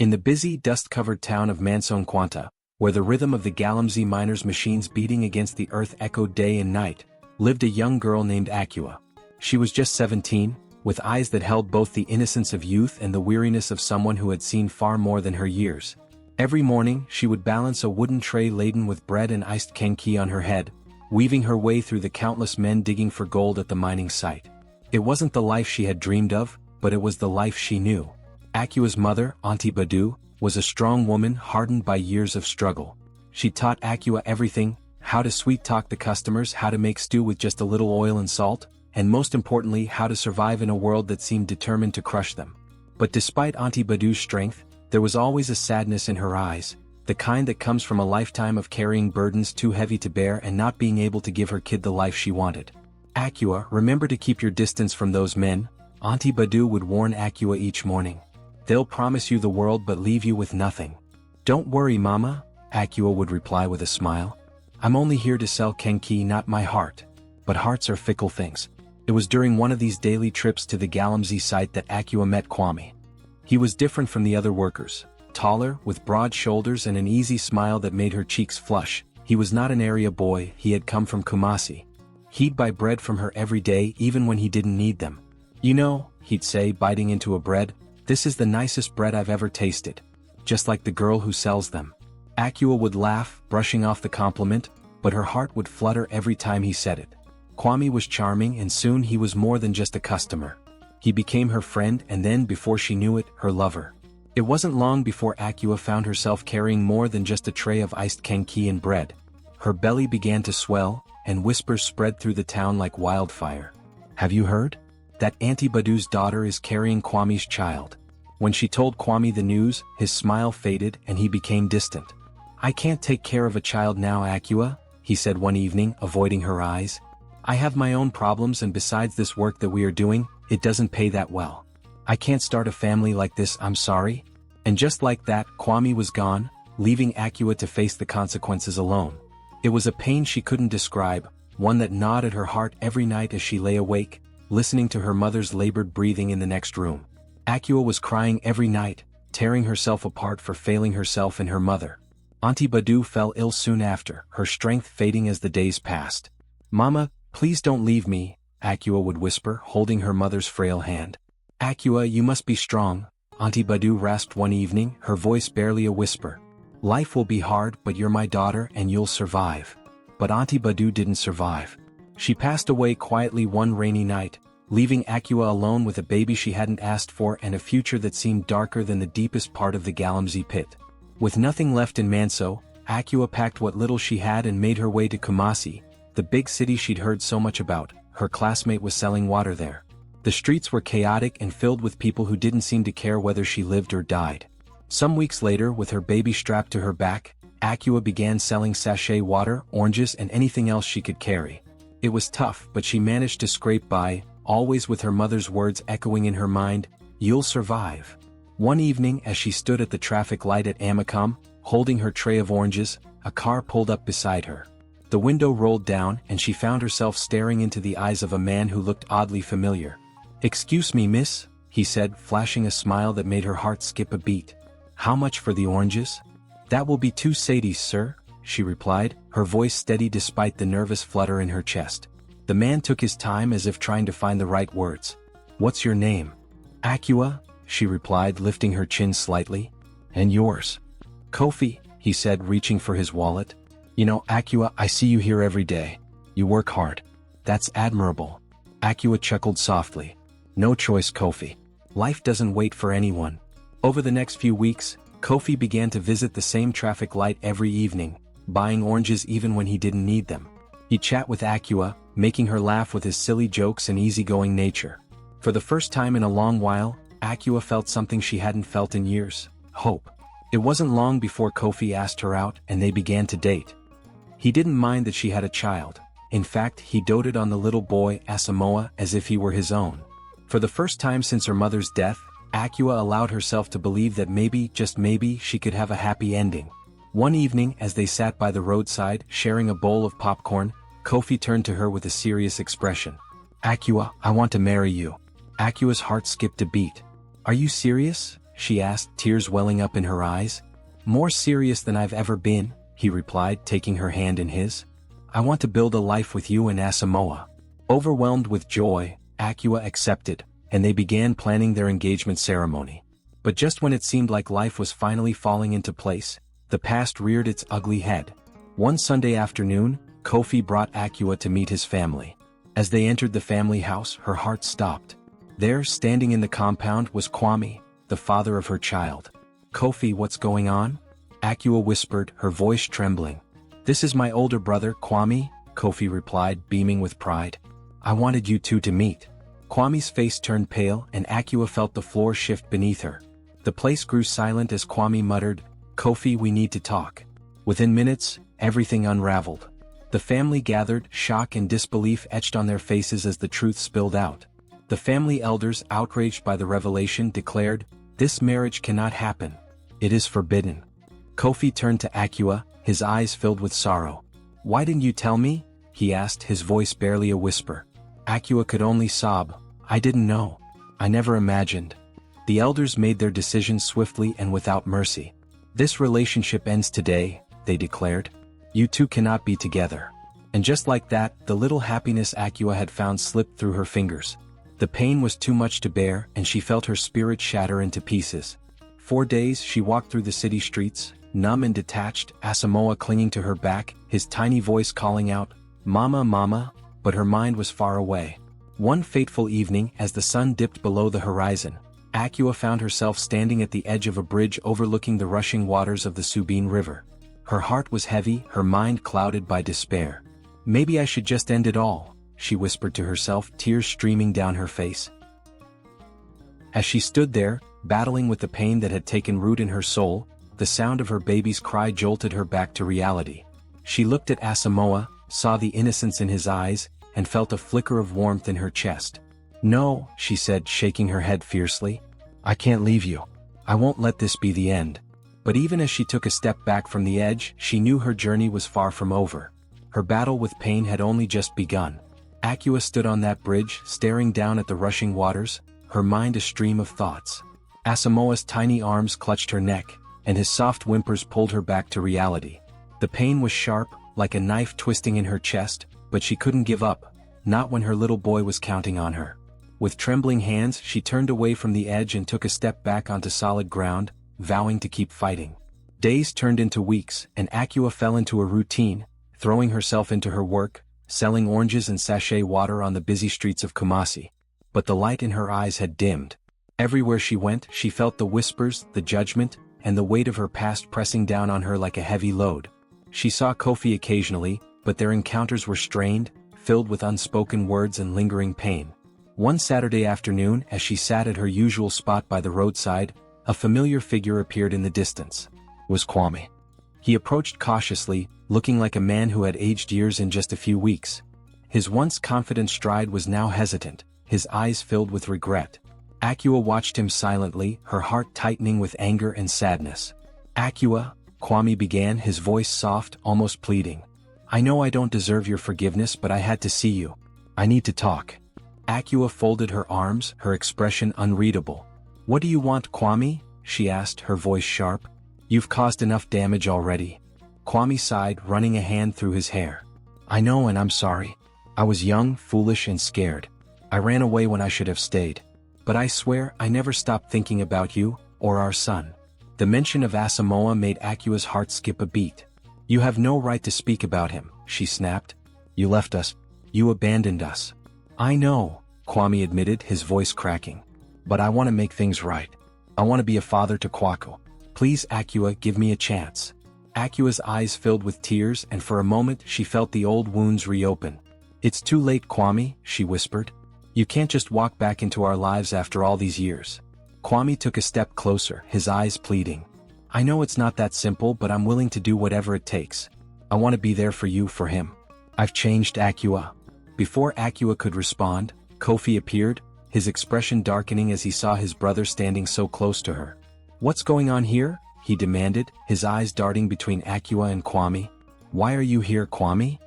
In the busy, dust-covered town of Quanta, where the rhythm of the Galamsey miners' machines beating against the earth echoed day and night, lived a young girl named Acua. She was just 17, with eyes that held both the innocence of youth and the weariness of someone who had seen far more than her years. Every morning, she would balance a wooden tray laden with bread and iced kenki on her head, weaving her way through the countless men digging for gold at the mining site. It wasn't the life she had dreamed of, but it was the life she knew. Acua's mother, Auntie Badu, was a strong woman hardened by years of struggle. She taught Acua everything: how to sweet-talk the customers, how to make stew with just a little oil and salt, and most importantly how to survive in a world that seemed determined to crush them. But despite Auntie Badu's strength, there was always a sadness in her eyes, the kind that comes from a lifetime of carrying burdens too heavy to bear and not being able to give her kid the life she wanted. "Acua, remember to keep your distance from those men," Auntie Badu would warn Acua each morning. "They'll promise you the world but leave you with nothing." "Don't worry, Mama," Acua would reply with a smile. "I'm only here to sell kenki, not my heart." But hearts are fickle things. It was during one of these daily trips to the Galamsey site that Acua met Kwame. He was different from the other workers. Taller, with broad shoulders and an easy smile that made her cheeks flush. He was not an area boy, he had come from Kumasi. He'd buy bread from her every day even when he didn't need them. "You know," he'd say, biting into a bread, "this is the nicest bread I've ever tasted. Just like the girl who sells them." Acua would laugh, brushing off the compliment, but her heart would flutter every time he said it. Kwame was charming, and soon he was more than just a customer. He became her friend, and then, before she knew it, her lover. It wasn't long before Acua found herself carrying more than just a tray of iced kenki and bread. Her belly began to swell, and whispers spread through the town like wildfire. "Have you heard? That Auntie Badu's daughter is carrying Kwame's child." When she told Kwame the news, his smile faded and he became distant. "I can't take care of a child now, Acua," he said one evening, avoiding her eyes. "I have my own problems, and besides this work that we are doing, it doesn't pay that well. I can't start a family like this, I'm sorry." And just like that, Kwame was gone, leaving Acua to face the consequences alone. It was a pain she couldn't describe, one that gnawed at her heart every night as she lay awake, listening to her mother's labored breathing in the next room. Acua was crying every night, tearing herself apart for failing herself and her mother. Auntie Badu fell ill soon after, her strength fading as the days passed. "Mama, please don't leave me," Acua would whisper, holding her mother's frail hand. "Acua, you must be strong," Auntie Badu rasped one evening, her voice barely a whisper. "Life will be hard, but you're my daughter and you'll survive." But Auntie Badu didn't survive. She passed away quietly one rainy night, leaving Acua alone with a baby she hadn't asked for and a future that seemed darker than the deepest part of the Galamsey pit. With nothing left in Manso, Acua packed what little she had and made her way to Kumasi, the big city she'd heard so much about. Her classmate was selling water there. The streets were chaotic and filled with people who didn't seem to care whether she lived or died. Some weeks later, with her baby strapped to her back, Acua began selling sachet water, oranges, and anything else she could carry. It was tough, but she managed to scrape by, always with her mother's words echoing in her mind, "You'll survive." One evening, as she stood at the traffic light at Amacom, holding her tray of oranges, a car pulled up beside her. The window rolled down, and she found herself staring into the eyes of a man who looked oddly familiar. "Excuse me, miss," he said, flashing a smile that made her heart skip a beat. "How much for the oranges?" "That will be 2 sadies, sir," she replied, her voice steady despite the nervous flutter in her chest. The man took his time as if trying to find the right words. "What's your name?" "Acua," she replied, lifting her chin slightly. "And yours?" "Kofi," he said, reaching for his wallet. "You know, Acua, I see you here every day. You work hard. That's admirable." Acua chuckled softly. "No choice, Kofi. Life doesn't wait for anyone." Over the next few weeks, Kofi began to visit the same traffic light every evening, buying oranges even when he didn't need them. He'd chat with Acua, making her laugh with his silly jokes and easygoing nature. For the first time in a long while, Acua felt something she hadn't felt in years: hope. It wasn't long before Kofi asked her out, and they began to date. He didn't mind that she had a child. In fact, he doted on the little boy, Asamoah, as if he were his own. For the first time since her mother's death, Acua allowed herself to believe that maybe, just maybe, she could have a happy ending. One evening, as they sat by the roadside, sharing a bowl of popcorn, Kofi turned to her with a serious expression. "Acua, I want to marry you." Acua's heart skipped a beat. "Are you serious?" she asked, tears welling up in her eyes. More serious than I've ever been, he replied, taking her hand in his. I want to build a life with you and Asamoah. Overwhelmed with joy, Akua accepted, and they began planning their engagement ceremony. But just when it seemed like life was finally falling into place, the past reared its ugly head. One Sunday afternoon, Kofi brought Akua to meet his family. As they entered the family house, her heart stopped. There, standing in the compound, was Kwame, the father of her child. Kofi, what's going on? Akua whispered, her voice trembling. This is my older brother, Kwame, Kofi replied, beaming with pride. I wanted you two to meet. Kwame's face turned pale and Akua felt the floor shift beneath her. The place grew silent as Kwame muttered, Kofi, we need to talk. Within minutes, everything unraveled. The family gathered, shock and disbelief etched on their faces as the truth spilled out. The family elders, outraged by the revelation, declared, this marriage cannot happen. It is forbidden. Kofi turned to Akua, his eyes filled with sorrow. Why didn't you tell me? He asked, his voice barely a whisper. Akua could only sob. I didn't know. I never imagined. The elders made their decision swiftly and without mercy. This relationship ends today, they declared. You two cannot be together. And just like that, the little happiness Akua had found slipped through her fingers. The pain was too much to bear and she felt her spirit shatter into pieces. 4 days she walked through the city streets, numb and detached, Asamoah clinging to her back, his tiny voice calling out, Mama, Mama, but her mind was far away. One fateful evening, as the sun dipped below the horizon, Akua found herself standing at the edge of a bridge overlooking the rushing waters of the Subene River. Her heart was heavy, her mind clouded by despair. Maybe I should just end it all, she whispered to herself, tears streaming down her face. As she stood there, battling with the pain that had taken root in her soul, the sound of her baby's cry jolted her back to reality. She looked at Asamoah, saw the innocence in his eyes, and felt a flicker of warmth in her chest. No, she said, shaking her head fiercely. I can't leave you. I won't let this be the end. But even as she took a step back from the edge, she knew her journey was far from over. Her battle with pain had only just begun. Akua stood on that bridge, staring down at the rushing waters, her mind a stream of thoughts. Asamoah's tiny arms clutched her neck, and his soft whimpers pulled her back to reality. The pain was sharp, like a knife twisting in her chest, but she couldn't give up, not when her little boy was counting on her. With trembling hands, she turned away from the edge and took a step back onto solid ground, vowing to keep fighting. Days turned into weeks, and Akua fell into a routine, throwing herself into her work, selling oranges and sachet water on the busy streets of Kumasi. But the light in her eyes had dimmed. Everywhere she went, she felt the whispers, the judgment, and the weight of her past pressing down on her like a heavy load. She saw Kofi occasionally, but their encounters were strained, filled with unspoken words and lingering pain. One Saturday afternoon, as she sat at her usual spot by the roadside, a familiar figure appeared in the distance. It was Kwame. He approached cautiously, looking like a man who had aged years in just a few weeks. His once confident stride was now hesitant, his eyes filled with regret. Akua watched him silently, her heart tightening with anger and sadness. Akua, Kwame began, his voice soft, almost pleading. I know I don't deserve your forgiveness, but I had to see you. I need to talk. Akua folded her arms, her expression unreadable. What do you want, Kwame? She asked, her voice sharp. You've caused enough damage already. Kwame sighed, running a hand through his hair. I know, and I'm sorry. I was young, foolish, and scared. I ran away when I should have stayed. But I swear I never stopped thinking about you, or our son. The mention of Asamoah made Akua's heart skip a beat. You have no right to speak about him, she snapped. You left us. You abandoned us. I know, Kwame admitted, his voice cracking. But I want to make things right. I want to be a father to Kwaku. Please, Akua, give me a chance. Akua's eyes filled with tears, and for a moment she felt the old wounds reopen. It's too late, Kwame, she whispered. You can't just walk back into our lives after all these years. Kwame took a step closer, his eyes pleading. I know it's not that simple, but I'm willing to do whatever it takes. I want to be there for you, for him. I've changed, Akua. Before Akua could respond, Kofi appeared, his expression darkening as he saw his brother standing so close to her. What's going on here? He demanded, his eyes darting between Akua and Kwame. Why are you here, Kwame?